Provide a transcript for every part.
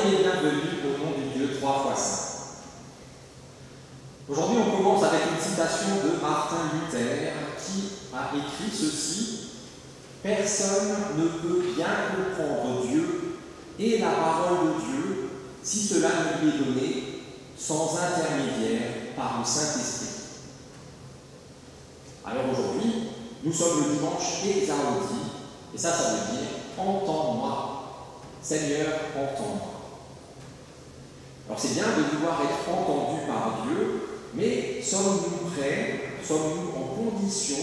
et bienvenue au nom du Dieu trois fois saint. Aujourd'hui, on commence avec une citation de Martin Luther qui a écrit ceci: « Personne ne peut bien comprendre Dieu et la parole de Dieu si cela ne lui est donné sans intermédiaire par le Saint-Esprit. » Alors aujourd'hui, nous sommes le dimanche Exaudi, et ça veut dire « Entends-moi, Seigneur, entends-moi ». Alors c'est bien de vouloir être entendu par Dieu, mais sommes-nous prêts, sommes-nous en condition,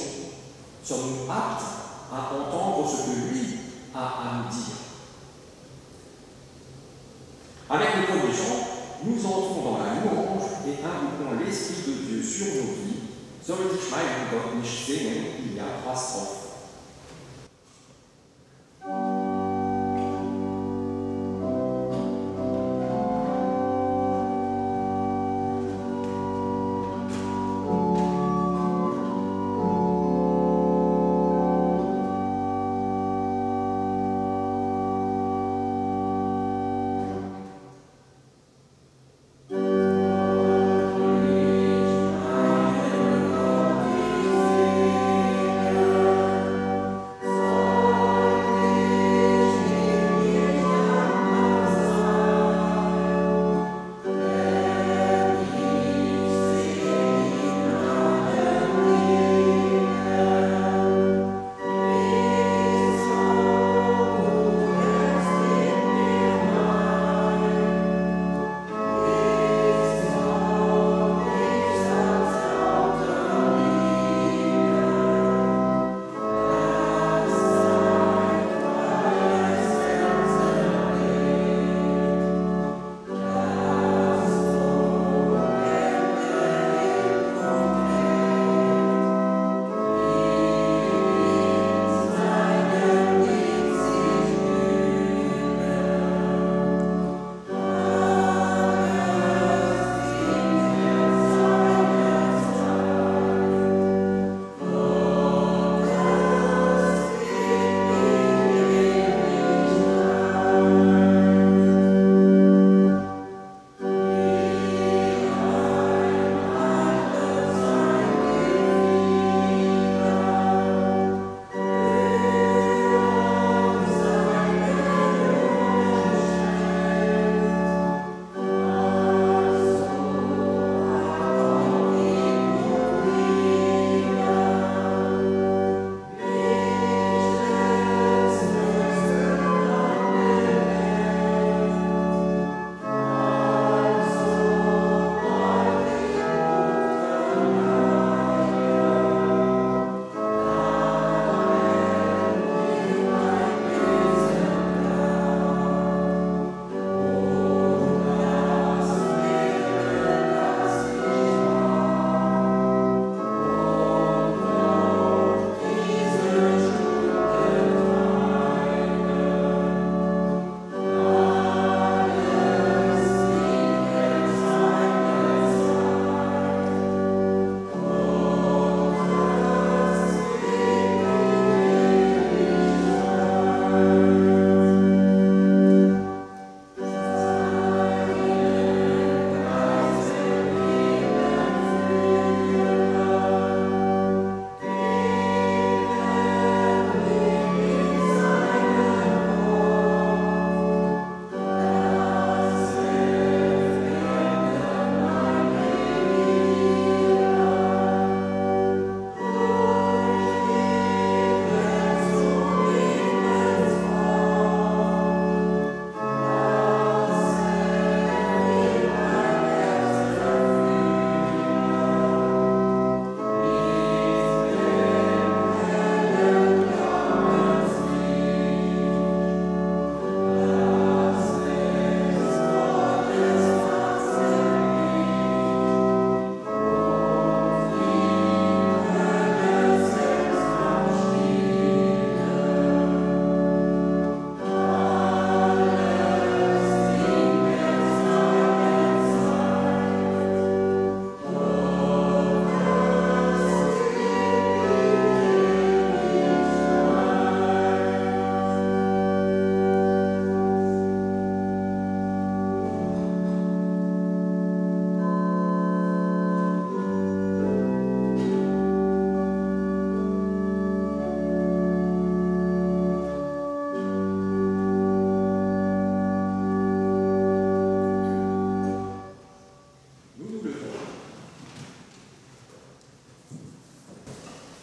sommes-nous aptes à entendre ce que lui a à nous dire? Avec le premier chant, nous entrons dans la louange et invoquons l'Esprit de Dieu sur nos vies. Sollte ich meinen Gott nicht singen, il y a 3 strophes.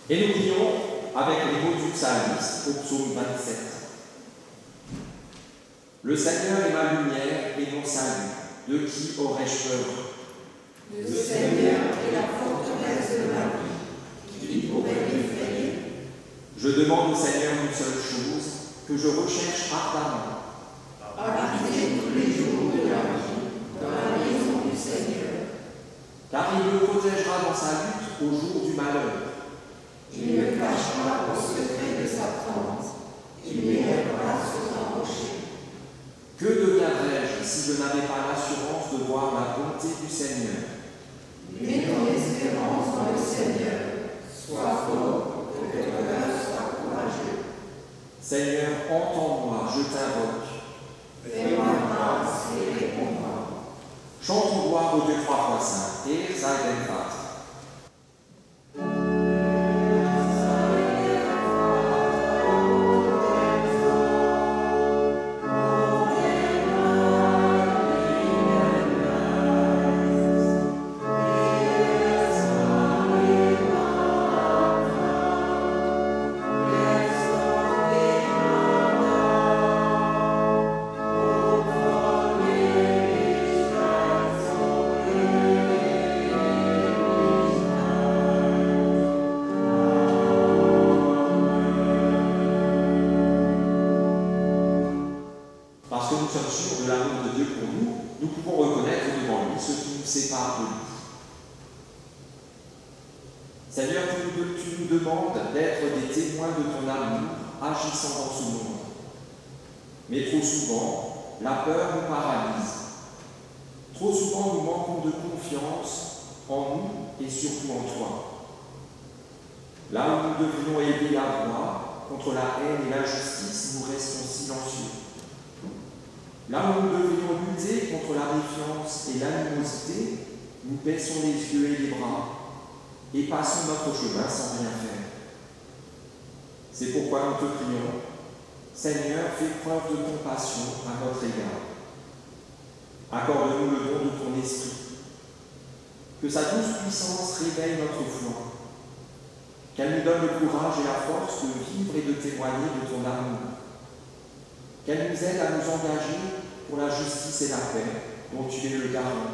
Et nous prions avec les mots du psalmiste au psaume 27. Le Seigneur est ma lumière et mon salut. De qui aurais-je peur? Le Seigneur est la forteresse de ma vie. Qui pourrait m'effrayer? Je demande au Seigneur une seule chose, que je recherche ardemment. Habiter tous les jours de la vie dans la maison du Seigneur. Car il me protégera dans sa lutte au jour du malheur. Il me cachera au secret de sa tente. Il m'élèvera sur un rocher. Que deviendrais-je si je n'avais pas l'assurance de voir la bonté du Seigneur? Mets ton espérance dans le Seigneur. Sois fort, que ton cœur soit courageux. Seigneur, entends-moi, je t'invoque. Fais-moi grâce et réponds-moi. Chantons gloire au Dieu trois fois saint, et sei den Vater. Parce que nous sommes sûrs de l'amour de Dieu pour nous, nous pouvons reconnaître devant lui ce qui nous sépare de lui. Seigneur, tu nous demandes d'être des témoins de ton amour agissant dans ce monde. Mais trop souvent, la peur nous paralyse. Trop souvent, nous manquons de confiance en nous et surtout en toi. Là où nous devrions élever la voix contre la haine et l'injustice, nous restons silencieux. Là où nous devrions lutter contre la défiance et l'animosité, nous baissons les yeux et les bras et passons notre chemin sans rien faire. C'est pourquoi nous te prions, Seigneur, fais preuve de compassion à notre égard. Accorde-nous le don de ton esprit, que sa douce puissance réveille notre foi, qu'elle nous donne le courage et la force de vivre et de témoigner de ton amour, qu'elle nous aide à nous engager pour la justice et la paix dont tu es le garant.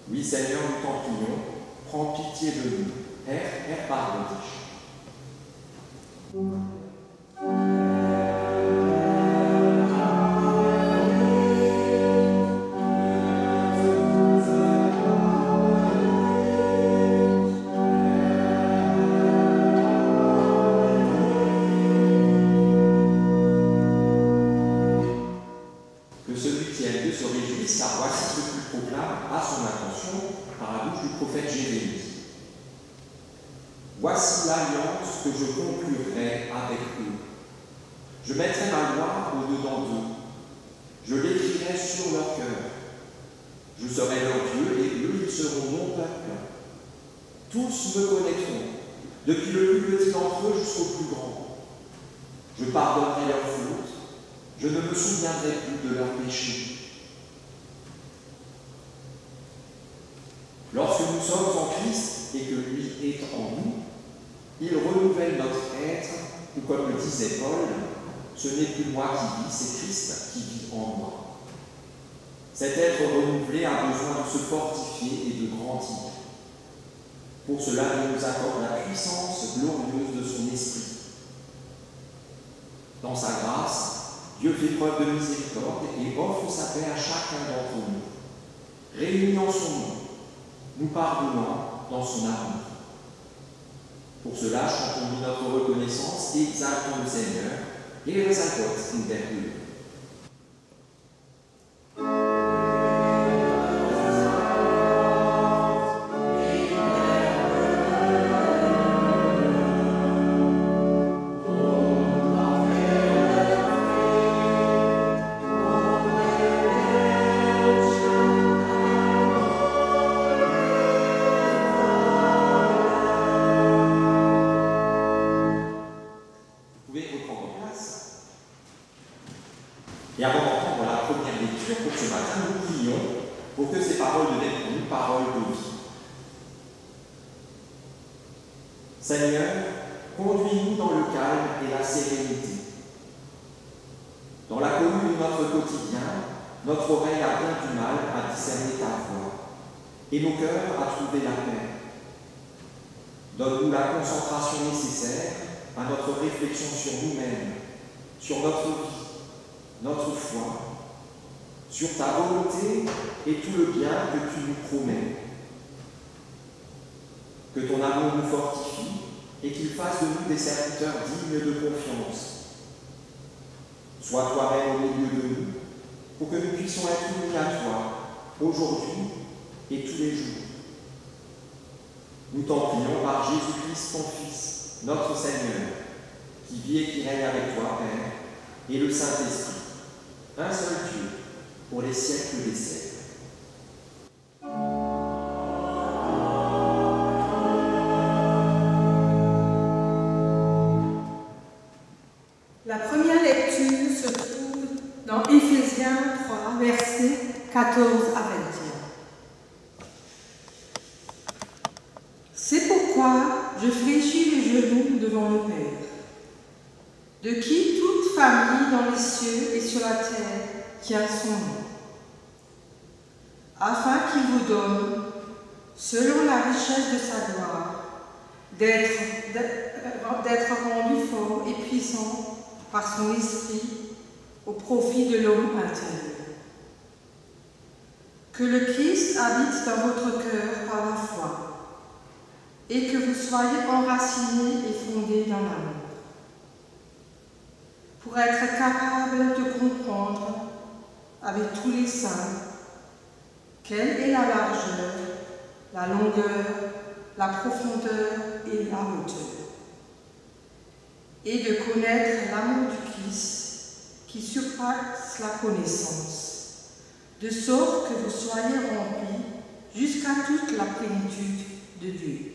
Oui, Seigneur, nous t'en prions, prends pitié de nous. Pardonne. Que celui qui aime Dieu se réjouisse, car voici ce qu'il proclame à son intention par la bouche du prophète Jérémie. Voici l'alliance que je conclurai avec eux. Je mettrai ma loi au-dedans d'eux. Je l'écrirai sur leur cœur. Je serai leur Dieu et eux, ils seront mon peuple. Tous me connaîtront, depuis le plus petit d'entre eux jusqu'au plus grand. Je pardonnerai leurs fautes. Je ne me souviendrai plus de leurs péchés. Lorsque nous sommes en Christ et que lui est en nous, il renouvelle notre être, ou comme le disait Paul, ce n'est plus moi qui vis, c'est Christ qui vit en moi. Cet être renouvelé a besoin de se fortifier et de grandir. Pour cela, il nous accorde la puissance glorieuse de son esprit. Dans sa grâce, Dieu fait preuve de miséricorde et offre sa paix à chacun d'entre nous. Réunis en son nom, nous pardonnant dans son amour. Pour cela, chantons-nous notre reconnaissance et exaltons le Seigneur, et Gott in der Höhe. Et avant d'entendre la première lecture pour ce matin, nous prions pour que ces paroles deviennent pour nous paroles de vie. Seigneur, conduis-nous dans le calme et la sérénité. Dans la commune de notre quotidien, notre oreille a bien du mal à discerner ta voix et nos cœurs à trouver la paix. Donne-nous la concentration nécessaire à notre réflexion sur nous-mêmes, sur notre vie, notre foi, sur ta volonté et tout le bien que tu nous promets. Que ton amour nous fortifie et qu'il fasse de nous des serviteurs dignes de confiance. Sois toi-même au milieu de nous, pour que nous puissions être unis à toi, aujourd'hui et tous les jours. Nous t'en prions par Jésus-Christ, ton Fils, notre Seigneur, qui vit et qui règne avec toi, Père, et le Saint-Esprit, un seul Dieu, pour les siècles des siècles. La première lecture se trouve dans Éphésiens 3, versets 14 à 21. C'est pourquoi je fléchis les genoux devant le Père, de qui toute famille dans les cieux et sur la terre tient son nom, afin qu'il vous donne, selon la richesse de sa gloire, d'être rendu fort et puissant par son esprit au profit de l'homme intérieur. Que le Christ habite dans votre cœur par la foi, et que vous soyez enracinés et fondés dans l'amour, pour être capables de comprendre avec tous les saints quelle est la largeur, la longueur, la profondeur et la hauteur, et de connaître l'amour du Christ qui surpasse la connaissance, de sorte que vous soyez remplis jusqu'à toute la plénitude de Dieu.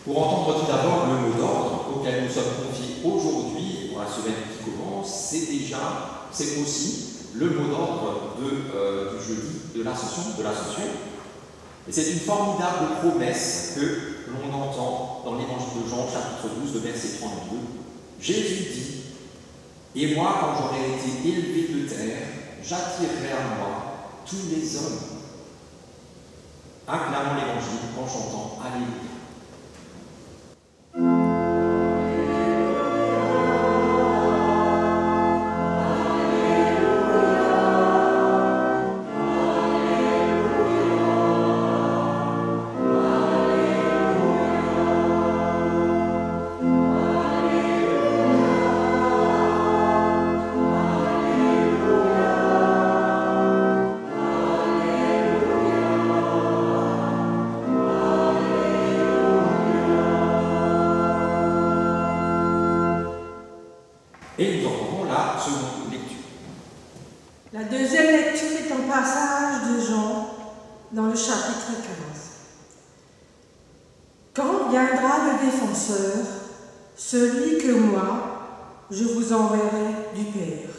Pour entendre tout d'abord le mot d'ordre auquel nous sommes confiés aujourd'hui, pour la semaine qui commence, c'est aussi le mot d'ordre du jeudi de l'Ascension. Et c'est une formidable promesse que l'on entend dans l'évangile de Jean, chapitre 12, verset 32. Jésus dit: et moi, quand j'aurai été élevé de terre, j'attirerai à moi tous les hommes. Acclamons l'évangile en chantant Alléluia. Et nous entendons la seconde lecture. La deuxième lecture est un passage de Jean dans le chapitre 15. Quand viendra le défenseur, celui que moi, je vous enverrai du Père,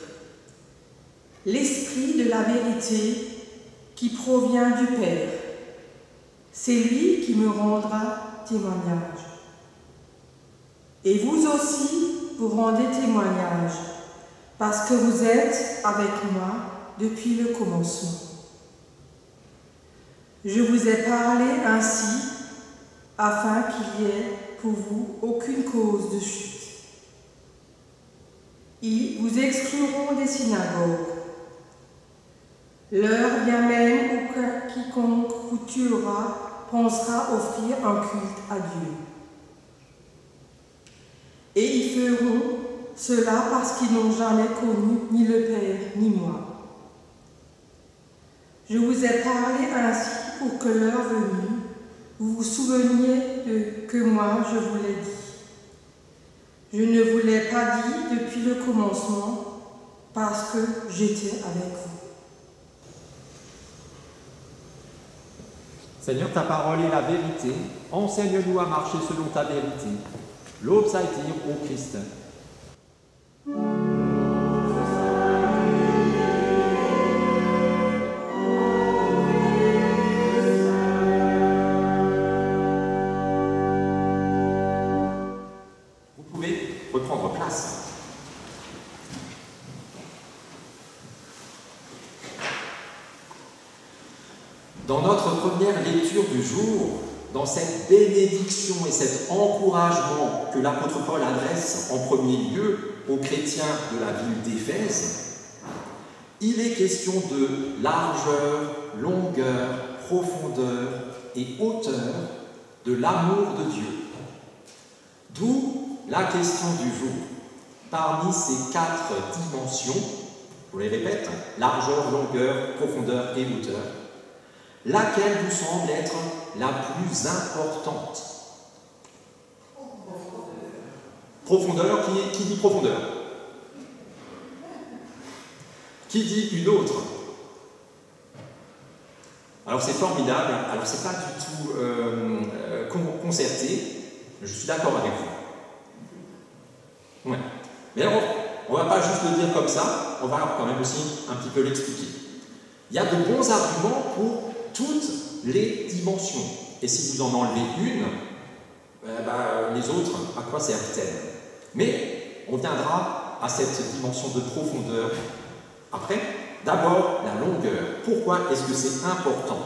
l'Esprit de la vérité qui provient du Père, c'est lui qui me rendra témoignage. Et vous aussi, vous rendez témoignage, parce que vous êtes avec moi depuis le commencement. Je vous ai parlé ainsi, afin qu'il n'y ait pour vous aucune cause de chute. Ils vous excluront des synagogues. L'heure vient même où quiconque vous tuera pensera offrir un culte à Dieu. Et ils feront cela parce qu'ils n'ont jamais connu ni le Père ni moi. Je vous ai parlé ainsi pour que l'heure venue, vous vous souveniez que moi je vous l'ai dit. Je ne vous l'ai pas dit depuis le commencement parce que j'étais avec vous. Seigneur, ta parole est la vérité. Enseigne-nous à marcher selon ta vérité. L'aube s'attire au Christ. Vous pouvez reprendre place. Dans notre première lecture du jour, dans cette bénédiction et cet encouragement que l'apôtre Paul adresse en premier lieu aux chrétiens de la ville d'Éphèse, il est question de largeur, longueur, profondeur et hauteur de l'amour de Dieu. D'où la question du jour. Parmi ces 4 dimensions, je les répète, largeur, longueur, profondeur et hauteur, laquelle vous semble être la plus importante? Profondeur, qui dit profondeur? Qui dit une autre? Alors c'est formidable, alors c'est pas du tout concerté, je suis d'accord avec vous. Ouais. Mais alors, on va pas juste le dire comme ça, on va quand même aussi un petit peu l'expliquer. Il y a de bons arguments pour toutes les dimensions. Et si vous en enlevez une, les autres, à quoi servent-elles? Mais on viendra à cette dimension de profondeur après. D'abord, la longueur. Pourquoi est-ce que c'est important?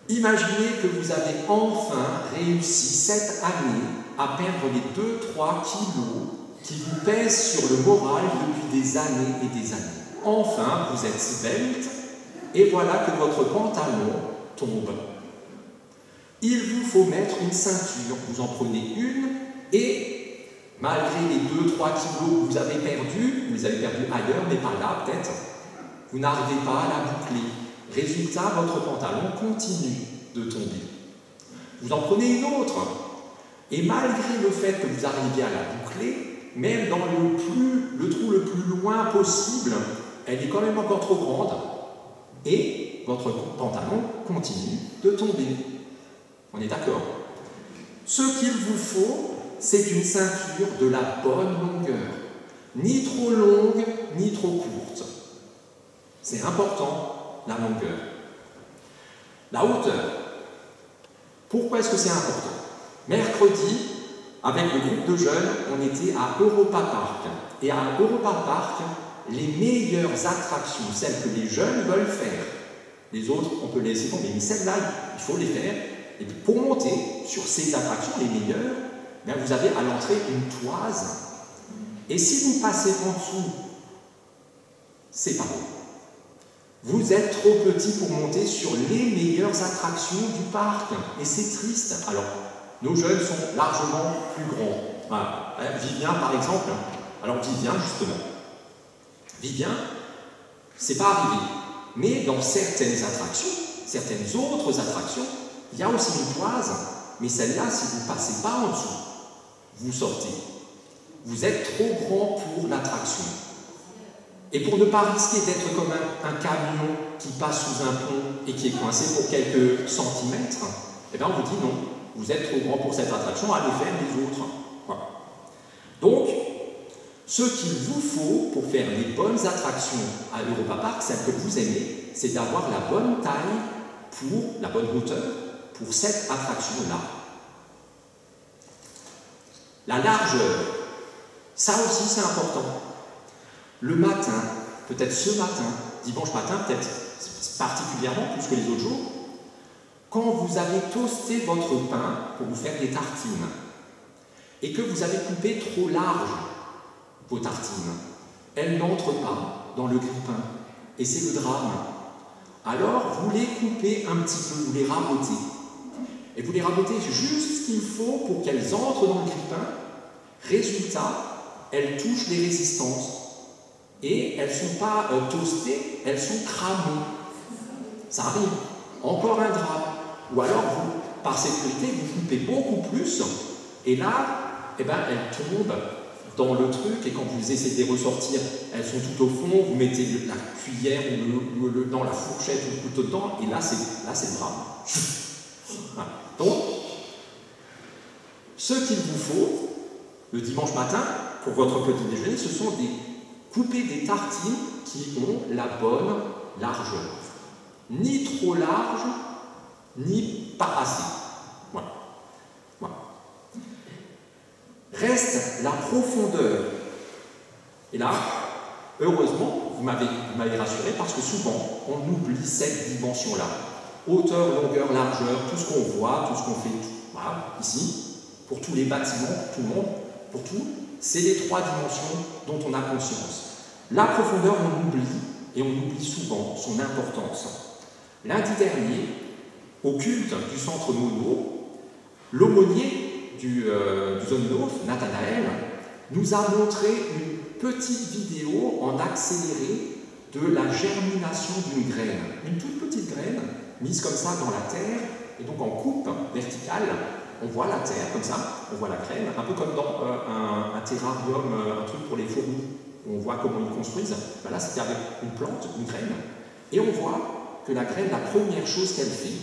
Imaginez que vous avez enfin réussi cette année à perdre les 2-3 kilos qui vous pèsent sur le moral depuis des années et des années. Enfin, vous êtes svelte, et voilà que votre pantalon tombe. Il vous faut mettre une ceinture, vous en prenez une, et malgré les 2-3 kilos que vous avez perdus ailleurs, mais pas là peut-être, vous n'arrivez pas à la boucler. Résultat, votre pantalon continue de tomber. Vous en prenez une autre, et malgré le fait que vous arriviez à la boucler, même dans le trou le plus loin possible, elle est quand même encore trop grande, et votre pantalon continue de tomber. On est d'accord? Ce qu'il vous faut, c'est une ceinture de la bonne longueur, ni trop longue, ni trop courte. C'est important, la longueur. La hauteur. Pourquoi est-ce que c'est important? Mercredi, avec le groupe de jeunes, on était à Europa Park. Et à Europa Park, les meilleures attractions, celles que les jeunes veulent faire, les autres, on peut les laisser tomber, mais celles-là, il faut les faire. Et puis pour monter sur ces attractions, les meilleures, bien vous avez à l'entrée une toise. Et si vous passez en dessous, c'est pas bon. Vous êtes trop petit pour monter sur les meilleures attractions du parc. Et c'est triste. Alors, nos jeunes sont largement plus grands. Voilà. Vivien, par exemple. Alors, Vivien, justement. Vivien, c'est pas arrivé. Mais dans certaines attractions, certaines autres attractions, il y a aussi une toise. Mais celle-là, si vous ne passez pas en dessous, vous sortez. Vous êtes trop grand pour l'attraction. Et pour ne pas risquer d'être comme un camion qui passe sous un pont et qui est coincé pour quelques centimètres, eh bien on vous dit non, vous êtes trop grand pour cette attraction, allez faire les autres. Voilà. Donc, ce qu'il vous faut pour faire les bonnes attractions à Europa Park, celles que vous aimez, c'est d'avoir la bonne taille pour la bonne hauteur pour cette attraction-là. La largeur, ça aussi c'est important. Le matin, peut-être ce matin, dimanche matin, peut-être particulièrement plus que les autres jours, quand vous avez toasté votre pain pour vous faire des tartines et que vous avez coupé trop large vos tartines, elles n'entrent pas dans le grille-pain et c'est le drame. Alors vous les coupez un petit peu, vous les rabotez. Et vous les rabotez juste ce qu'il faut pour qu'elles entrent dans le grille-pain. Résultat, elles touchent les résistances. Et elles ne sont pas toastées, elles sont cramées. Ça arrive. Encore un drame. Ou alors, vous, par sécurité, vous coupez beaucoup plus, et là, eh ben, elles tombent dans le truc, et quand vous essayez de les ressortir, elles sont tout au fond, vous mettez la cuillère ou dans la fourchette ou le couteau dedans, et là, c'est le drame. Voilà. Donc, ce qu'il vous faut, le dimanche matin, pour votre petit déjeuner, ce sont couper des tartines qui ont la bonne largeur. Ni trop large, ni pas assez. Voilà. Voilà. Reste la profondeur. Et là, heureusement, vous m'avez rassuré parce que souvent, on oublie cette dimension-là. Hauteur, longueur, largeur, tout ce qu'on voit, tout ce qu'on fait. Voilà, ici, pour tous les bâtiments, pour tout le monde, pour tout. C'est les trois dimensions dont on a conscience. La profondeur, on oublie, et on oublie souvent son importance. Lundi dernier, au culte du centre Mono, l'aumônier du Zone Nord, Nathanaël, nous a montré une petite vidéo en accéléré de la germination d'une graine. Une toute petite graine, mise comme ça dans la terre, et donc en coupe verticale. On voit la terre comme ça, on voit la graine, un peu comme dans un terrarium, un truc pour les fourmis, où on voit comment ils construisent. Ben là, c'était avec une plante, une graine, et on voit que la graine, la première chose qu'elle fait,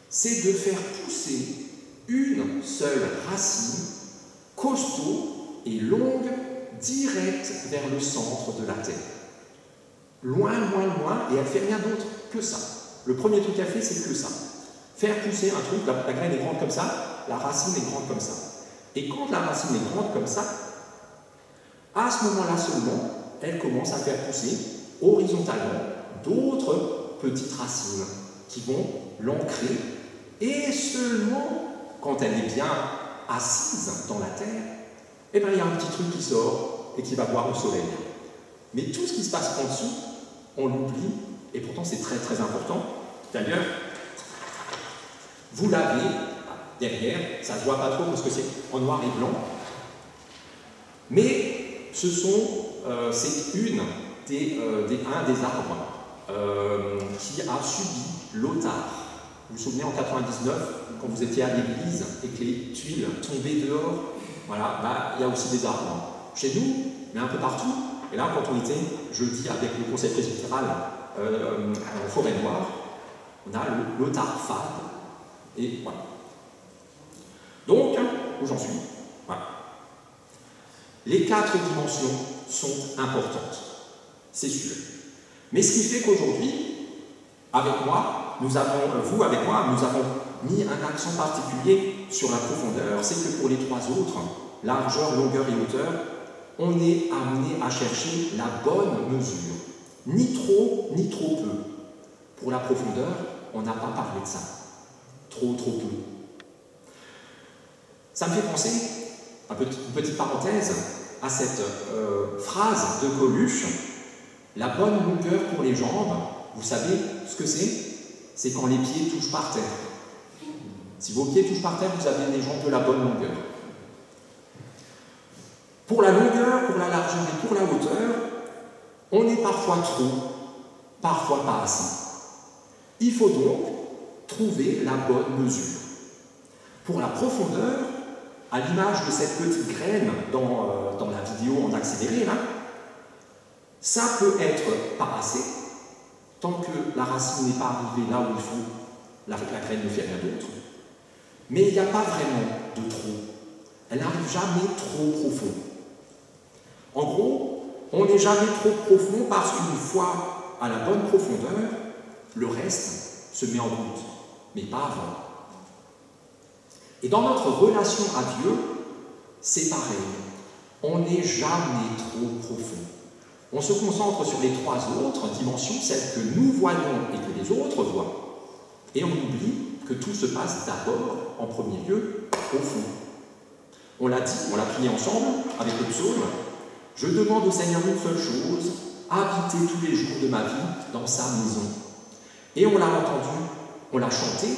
c'est de faire pousser une seule racine, costaud et longue, directe vers le centre de la terre. Loin, loin, loin, et elle ne fait rien d'autre que ça. Le premier truc qu'elle fait, c'est que ça. Faire pousser un truc, la graine est grande comme ça, la racine est grande comme ça. Et quand la racine est grande comme ça, à ce moment-là seulement, elle commence à faire pousser horizontalement d'autres petites racines qui vont l'ancrer. Et seulement quand elle est bien assise dans la terre, eh bien, il y a un petit truc qui sort et qui va boire au soleil. Mais tout ce qui se passe en dessous, on l'oublie, et pourtant c'est très très important. D'ailleurs, vous l'avez derrière, ça ne se voit pas trop parce que c'est en noir et blanc, mais c'est un des arbres qui a subi l'otard. Vous vous souvenez en 99, quand vous étiez à l'église et que les tuiles tombaient dehors, voilà, bah, il y a aussi des arbres. Chez nous, mais un peu partout. Et là, quand on était jeudi avec le conseil presbytéral en Forêt-Noire, on a l'otard fade. Et voilà. Donc, où j'en suis, voilà. Les 4 dimensions sont importantes, c'est sûr. Mais ce qui fait qu'aujourd'hui, avec moi, nous avons mis un accent particulier sur la profondeur. C'est que pour les 3 autres, largeur, longueur et hauteur, on est amené à chercher la bonne mesure. Ni trop peu. Pour la profondeur, on n'a pas parlé de ça. Trop peu. Ça me fait penser, une petite parenthèse, à cette phrase de Coluche, la bonne longueur pour les jambes. Vous savez ce que c'est? C'est quand les pieds touchent par terre. Si vos pieds touchent par terre, vous avez les jambes de la bonne longueur. Pour la longueur, pour la largeur et pour la hauteur, on est parfois trop, parfois pas assez. Il faut donc trouver la bonne mesure. Pour la profondeur, à l'image de cette petite graine dans la vidéo en accéléré, là, ça peut être pas assez, tant que la racine n'est pas arrivée là où il faut, la graine ne fait rien d'autre. Mais il n'y a pas vraiment de trop. Elle n'arrive jamais trop profond. En gros, on n'est jamais trop profond parce qu'une fois à la bonne profondeur, le reste se met en route, mais pas avant. Et dans notre relation à Dieu, c'est pareil. On n'est jamais trop profond. On se concentre sur les 3 autres dimensions, celles que nous voyons et que les autres voient. Et on oublie que tout se passe d'abord, en premier lieu, au fond. On l'a dit, on l'a prié ensemble avec le psaume. Je demande au Seigneur une seule chose, habiter tous les jours de ma vie dans sa maison. Et on l'a entendu, on l'a chanté,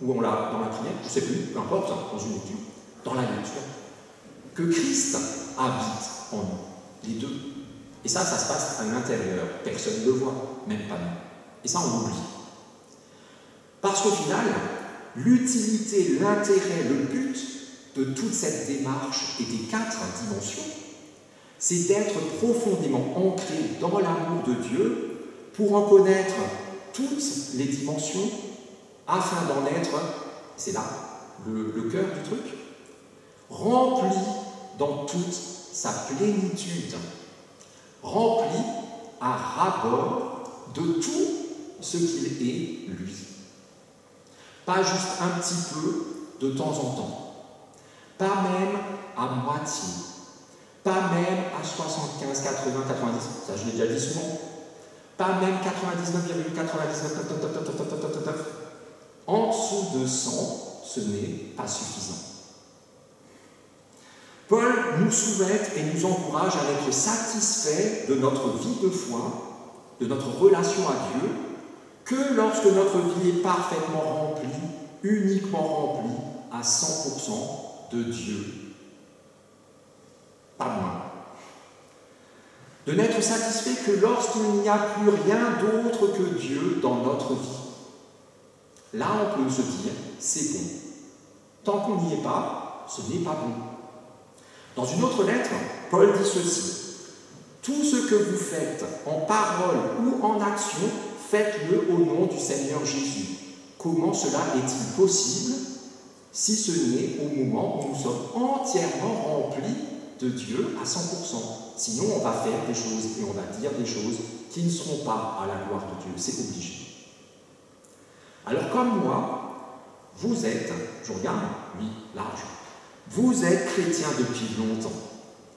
ou on l'a dans la prière, je ne sais plus, peu importe, dans une lecture, dans la lecture, que Christ habite en nous, les deux. Et ça se passe à l'intérieur, personne ne le voit, même pas nous. Et ça, on oublie. Parce qu'au final, l'utilité, l'intérêt, le but de toute cette démarche et des 4 dimensions, c'est d'être profondément ancré dans l'amour de Dieu pour en connaître toutes les dimensions afin d'en être, c'est là le cœur du truc, rempli dans toute sa plénitude, rempli à rabord de tout ce qu'il est, lui. Pas juste un petit peu de temps en temps, pas même à moitié, pas même à 75, 80, 90, ça je l'ai déjà dit souvent, pas même 99,99, en dessous de 100, ce n'est pas suffisant. Paul nous souhaite et nous encourage à être satisfaits de notre vie de foi, de notre relation à Dieu, que lorsque notre vie est parfaitement remplie, uniquement remplie à 100% de Dieu. Pas moins. De n'être satisfait que lorsqu'il n'y a plus rien d'autre que Dieu dans notre vie. Là, on peut se dire, c'est bon. Tant qu'on n'y est pas, ce n'est pas bon. Dans une autre lettre, Paul dit ceci. Tout ce que vous faites en parole ou en action, faites-le au nom du Seigneur Jésus. Comment cela est-il possible si ce n'est au moment où nous sommes entièrement remplis de Dieu à 100%? Sinon, on va faire des choses et on va dire des choses qui ne seront pas à la gloire de Dieu. C'est obligé. Alors, comme moi, vous êtes, je regarde, oui, large, vous êtes chrétien depuis longtemps.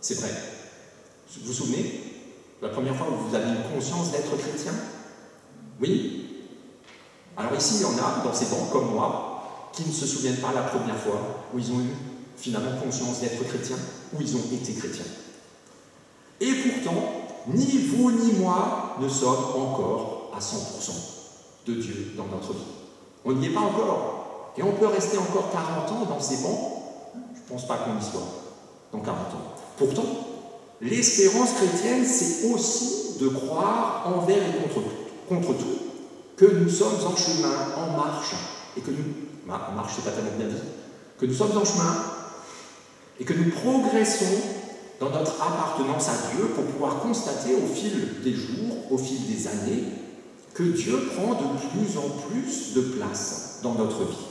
C'est vrai. Vous vous souvenez, la première fois où vous avez une conscience d'être chrétien? Oui. Alors ici, il y en a, dans ces bancs, comme moi, qui ne se souviennent pas la première fois où ils ont eu finalement conscience d'être chrétiens, où ils ont été chrétiens. Et pourtant, ni vous ni moi ne sommes encore à 100% de Dieu dans notre vie. On n'y est pas encore. Et on peut rester encore 40 ans dans ces bancs. Je ne pense pas qu'on y soit dans 40 ans. Pourtant, l'espérance chrétienne, c'est aussi de croire envers et contre tout que nous sommes en chemin, en marche, et que nous, en marche c'est pas tellement bien dit, que nous sommes en chemin, et que nous progressons dans notre appartenance à Dieu pour pouvoir constater au fil des jours, au fil des années, que Dieu prend de plus en plus de place dans notre vie.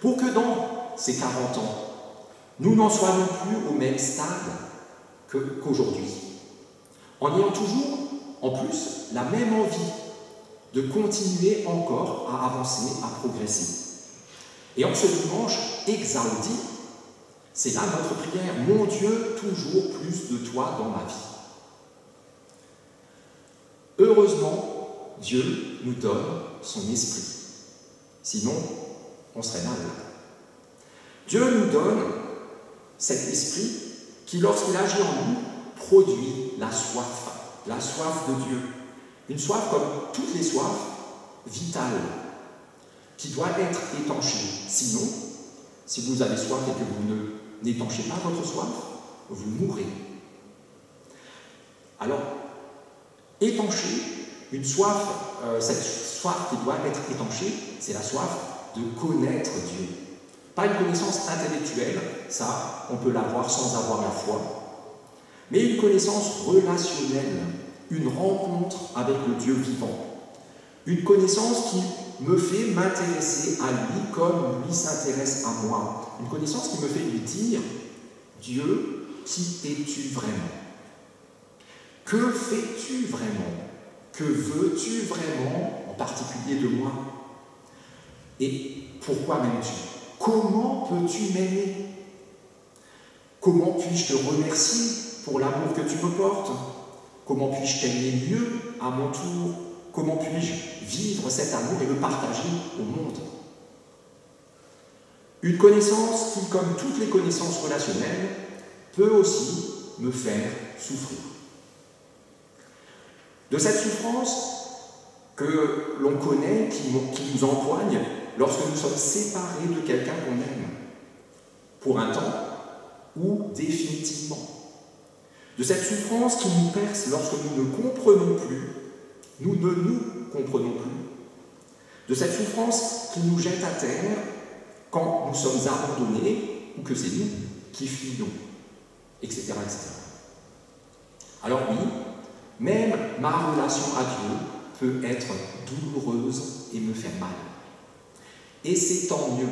Pour que dans ces 40 ans, nous n'en soyons plus au même stade qu'aujourd'hui, en ayant toujours, en plus, la même envie de continuer encore à avancer, à progresser. Et en ce dimanche, Exaudi, c'est là notre prière. Mon Dieu, toujours plus de toi dans ma vie. Heureusement, Dieu nous donne son esprit. Sinon, on serait mal. Dieu nous donne cet esprit qui, lorsqu'il agit en nous, produit la soif de Dieu. Une soif comme toutes les soifs, vitale, qui doit être étanchée. Sinon, si vous avez soif et que vous n'étanchez pas votre soif, vous mourrez. Alors, étancher une soif, cette soif qui doit être étanchée, c'est la soif de connaître Dieu. Pas une connaissance intellectuelle, ça, on peut l'avoir sans avoir la foi, mais une connaissance relationnelle, une rencontre avec le Dieu vivant, une connaissance qui me fait m'intéresser à lui comme lui s'intéresse à moi, une connaissance qui me fait lui dire « Dieu, qui es-tu vraiment? Que fais-tu vraiment? Que veux-tu vraiment, en particulier de moi? Et pourquoi m'aimes-tu? Comment peux-tu m'aimer? Comment puis-je te remercier pour l'amour que tu me portes? Comment puis-je t'aimer mieux à mon tour? Comment puis-je vivre cet amour et le partager au monde? » Une connaissance qui, comme toutes les connaissances relationnelles, peut aussi me faire souffrir. De cette souffrance que l'on connaît, qui nous empoigne lorsque nous sommes séparés de quelqu'un qu'on aime, pour un temps ou définitivement. De cette souffrance qui nous perce lorsque nous ne comprenons plus, nous ne nous comprenons plus. De cette souffrance qui nous jette à terre quand nous sommes abandonnés ou que c'est nous qui fuyons, etc., etc. Alors oui, même ma relation à Dieu peut être douloureuse et me faire mal. Et c'est tant mieux,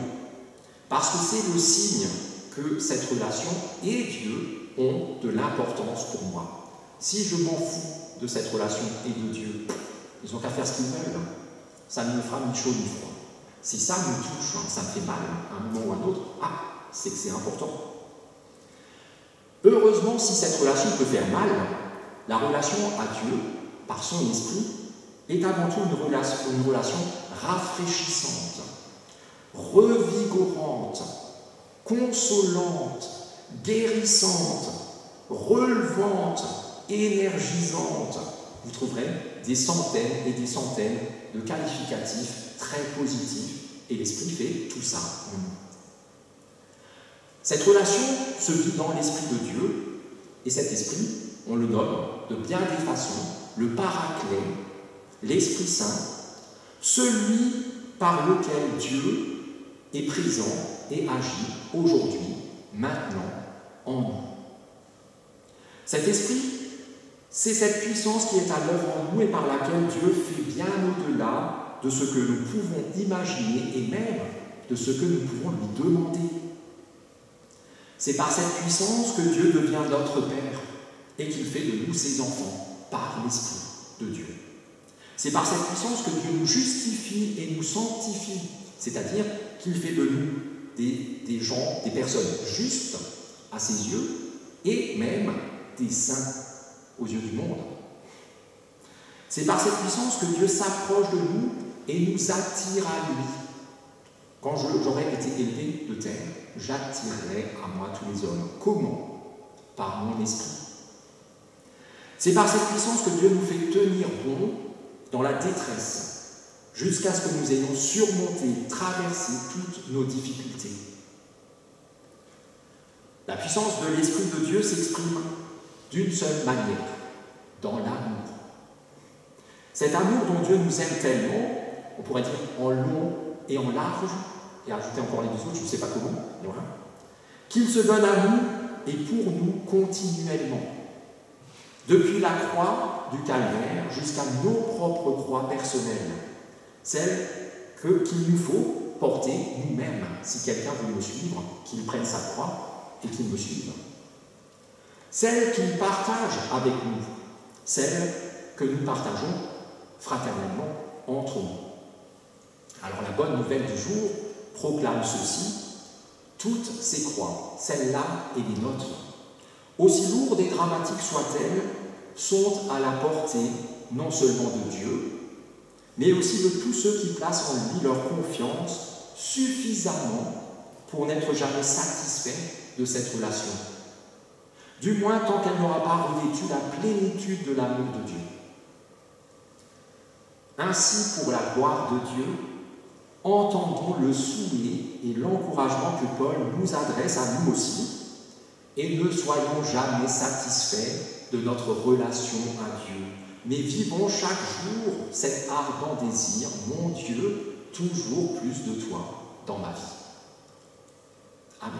parce que c'est le signe que cette relation et Dieu ont de l'importance pour moi. Si je m'en fous de cette relation et de Dieu, ils n'ont qu'à faire ce qu'ils veulent. Ça ne me fera ni chaud ni froid. Si ça me touche, ça me fait mal, à un moment ou à un autre, c'est que c'est important. Heureusement, si cette relation peut faire mal, la relation à Dieu, par son esprit, est avant tout une relation rafraîchissante, revigorante, consolante, guérissante, relevante, énergisante. Vous trouverez des centaines et des centaines de qualificatifs très positifs, et l'esprit fait tout ça en nous. Cette relation se vit dans l'esprit de Dieu, et cet esprit, on le nomme de bien des façons le Paraclet, l'Esprit Saint, celui par lequel Dieu est présent et agit aujourd'hui, maintenant, en nous. Cet esprit, c'est cette puissance qui est à l'œuvre en nous et par laquelle Dieu fait bien au-delà de ce que nous pouvons imaginer et même de ce que nous pouvons lui demander. C'est par cette puissance que Dieu devient notre Père et qu'il fait de nous ses enfants par l'Esprit de Dieu. C'est par cette puissance que Dieu nous justifie et nous sanctifie, c'est-à-dire qu'il fait de nous des gens, des personnes justes à ses yeux et même des saints aux yeux du monde. C'est par cette puissance que Dieu s'approche de nous et nous attire à lui. Quand j'aurais été élevé de terre, j'attirerai à moi tous les hommes. Comment? Par mon esprit. C'est par cette puissance que Dieu nous fait tenir bon dans la détresse, jusqu'à ce que nous ayons surmonté, traversé toutes nos difficultés. La puissance de l'Esprit de Dieu s'exprime d'une seule manière, dans l'amour. Cet amour dont Dieu nous aime tellement, on pourrait dire en long et en large, et ajouter encore les deux autres, je ne sais pas comment, voilà, qu'il se donne à nous et pour nous continuellement. Depuis la croix du calvaire jusqu'à nos propres croix personnelles, celles qu'il nous faut porter nous-mêmes. Si quelqu'un veut nous suivre, qu'il prenne sa croix et qu'ils me suivent. Celle qu'ils partagent avec nous, celle que nous partageons fraternellement entre nous. Alors la bonne nouvelle du jour proclame ceci: toutes ces croix, celles-là et les nôtres, aussi lourdes et dramatiques soient-elles, sont à la portée non seulement de Dieu, mais aussi de tous ceux qui placent en lui leur confiance suffisamment pour n'être jamais satisfaits de cette relation. Du moins tant qu'elle n'aura pas revêtu la plénitude de l'amour de Dieu. Ainsi, pour la gloire de Dieu, entendons le souhait et l'encouragement que Paul nous adresse à nous aussi, et ne soyons jamais satisfaits de notre relation à Dieu, mais vivons chaque jour cet ardent désir: mon Dieu, toujours plus de toi dans ma vie. Amen.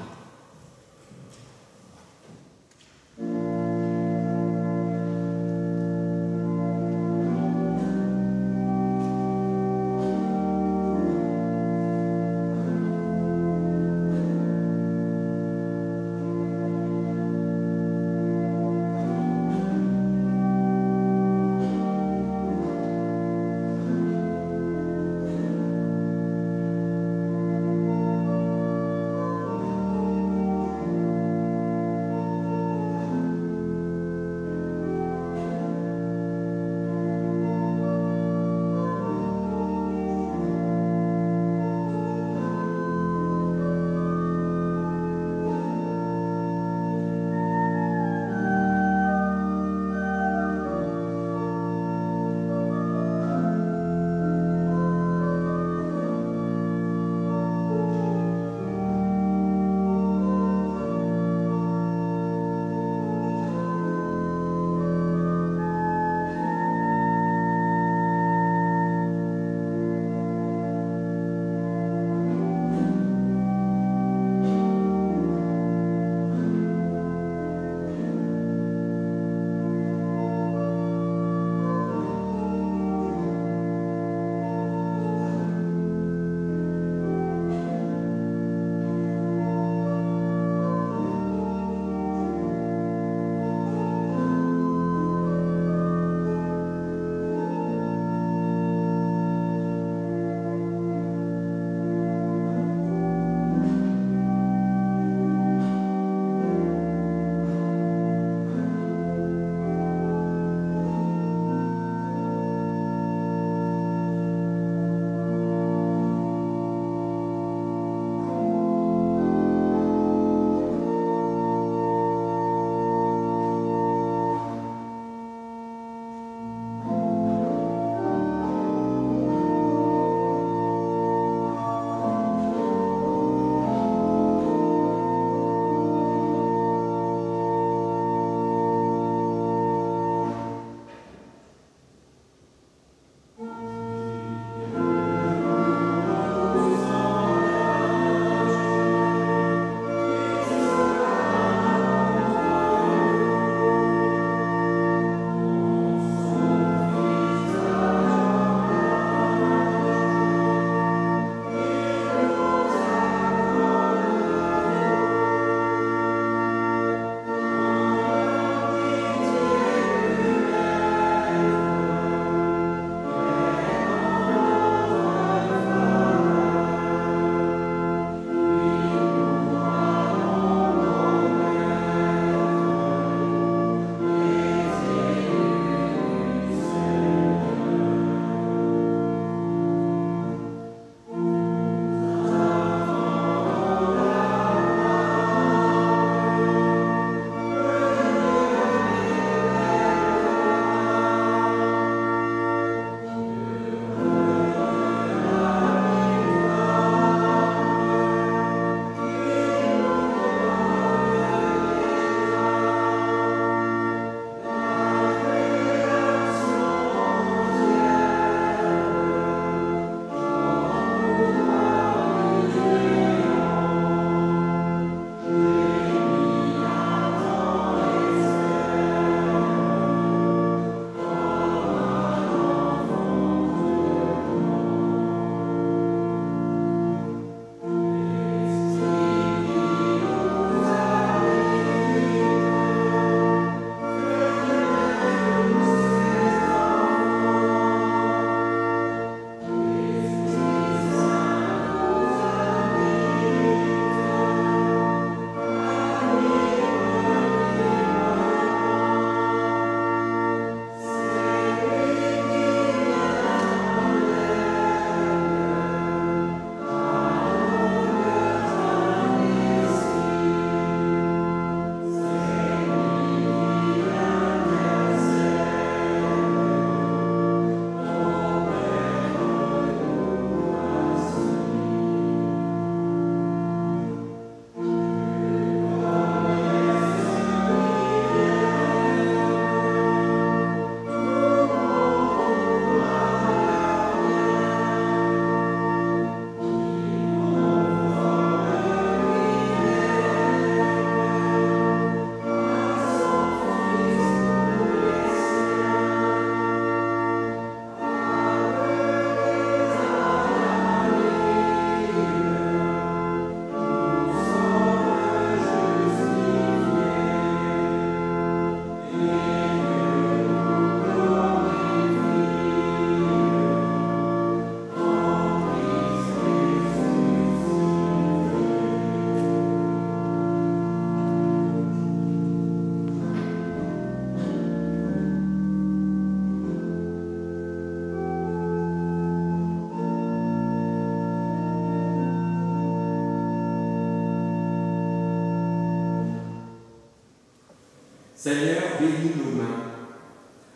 Seigneur, bénis nos mains,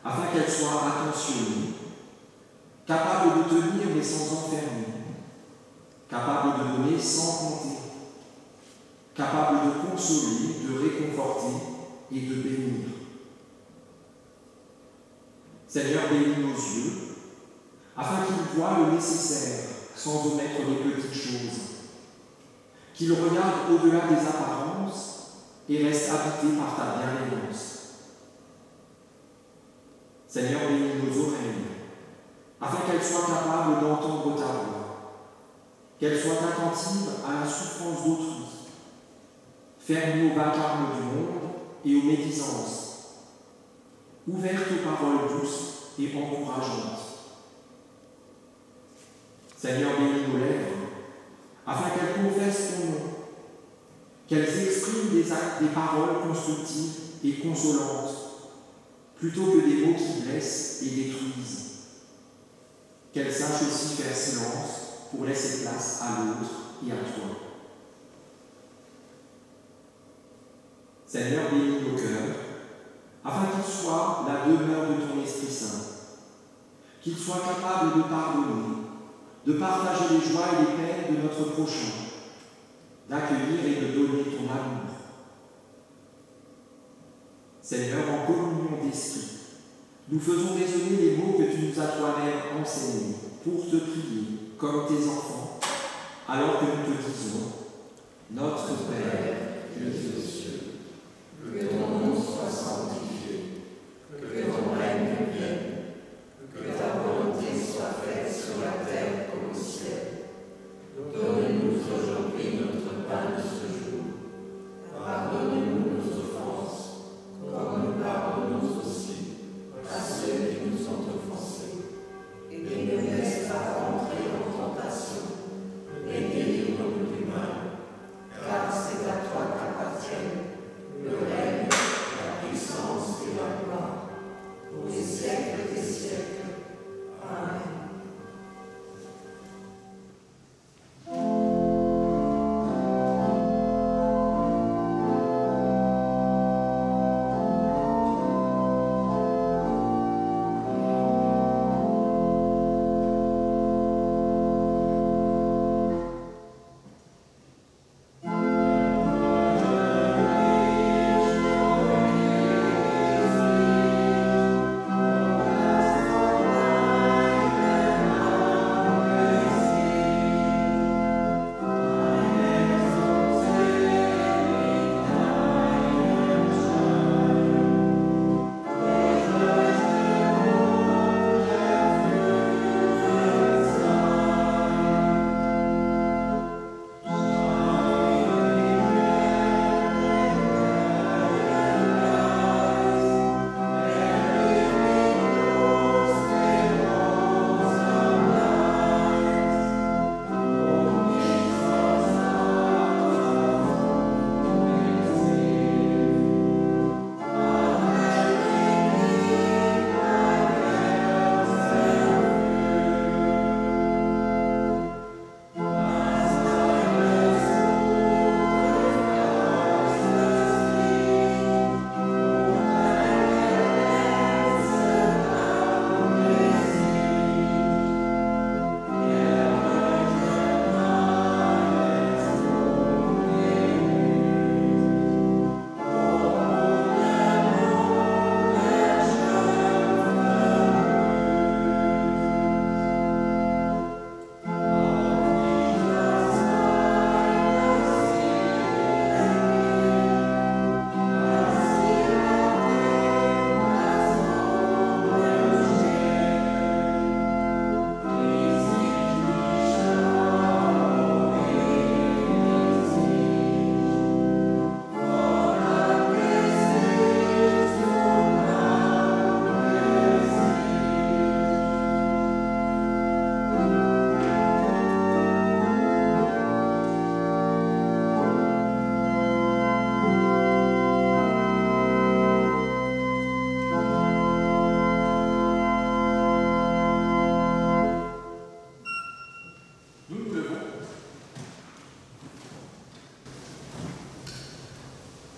afin qu'elles soient attentionnées, capables de tenir mais sans enfermer, capables de donner sans compter, capables de consoler, de réconforter et de bénir. Seigneur, bénis nos yeux, afin qu'ils voient le nécessaire sans omettre les petites choses, qu'ils regardent au-delà des apparences et restent habités par ta bienveillance. Seigneur, bénis nos oreilles, afin qu'elles soient capables d'entendre ta voix, qu'elles soient attentives à la souffrance d'autrui, fermées au vacarme du monde et aux médisances, ouvertes aux paroles douces et encourageantes. Seigneur, bénis nos lèvres, afin qu'elles confessent ton nom, qu'elles expriment des paroles constructives et consolantes, plutôt que des mots qui blessent et détruisent. Qu'elles sachent aussi faire silence pour laisser place à l'autre et à toi. Seigneur, bénis nos cœurs, afin qu'ils soient la demeure de ton Esprit Saint, qu'ils soient capables de pardonner, de partager les joies et les peines de notre prochain, d'accueillir et de donner ton amour. Seigneur, en communion d'esprit, nous faisons résonner les mots que tu nous as toi-même enseignés pour te prier comme tes enfants, alors que nous te disons, notre Père, qui es aux cieux, que ton nom soit sanctifié, que ton règne vienne, que ta volonté soit faite sur la terre comme au ciel. Donne-nous aujourd'hui notre pain de ce jour. Pardonne-nous nos offenses, comme nous pardonnons aussi à ceux qui nous ont offensés. Et ne nous laisse pas entrer en tentation, mais délivre-nous du mal, car c'est à toi qu'appartiennent le règne, la puissance et la gloire, pour les siècles des siècles. Amen.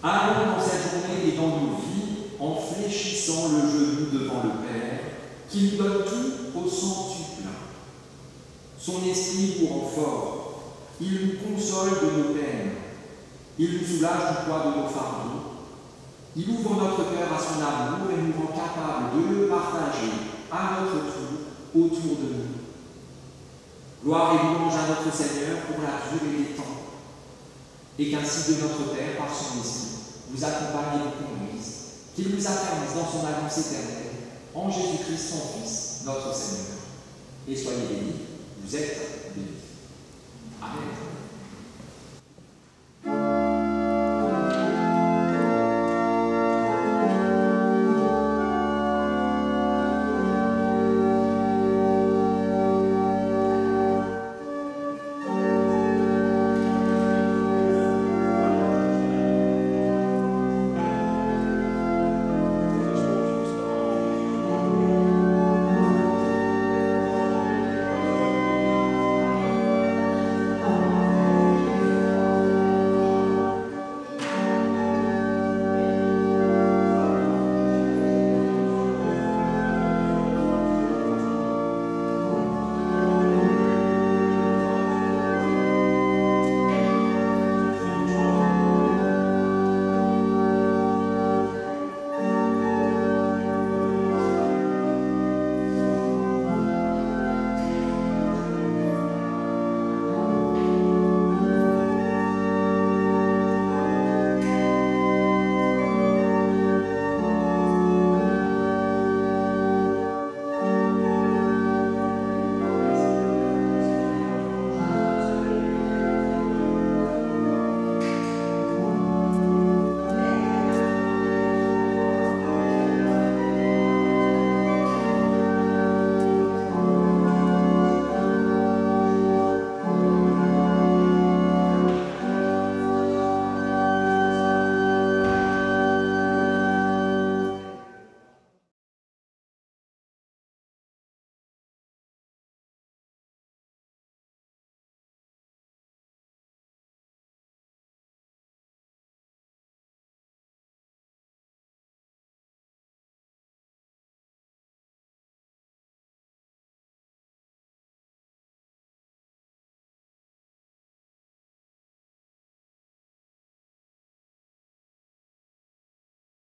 Allons dans cette journée et dans nos vies fléchissant le genou devant le Père, qui nous donne tout au centuple. Son esprit nous rend forts, il nous console de nos peines, il nous soulage du poids de nos fardeaux, il ouvre notre cœur à son amour et nous rend capables de le partager à notre tour autour de nous. Gloire et louange à notre Seigneur pour la durée des temps, et qu'ainsi de notre Père, par son Esprit, vous accompagne et vous conduise, qu'il vous affermisse dans son alliance éternelle, en Jésus-Christ son Fils, notre Seigneur. Et soyez bénis, vous êtes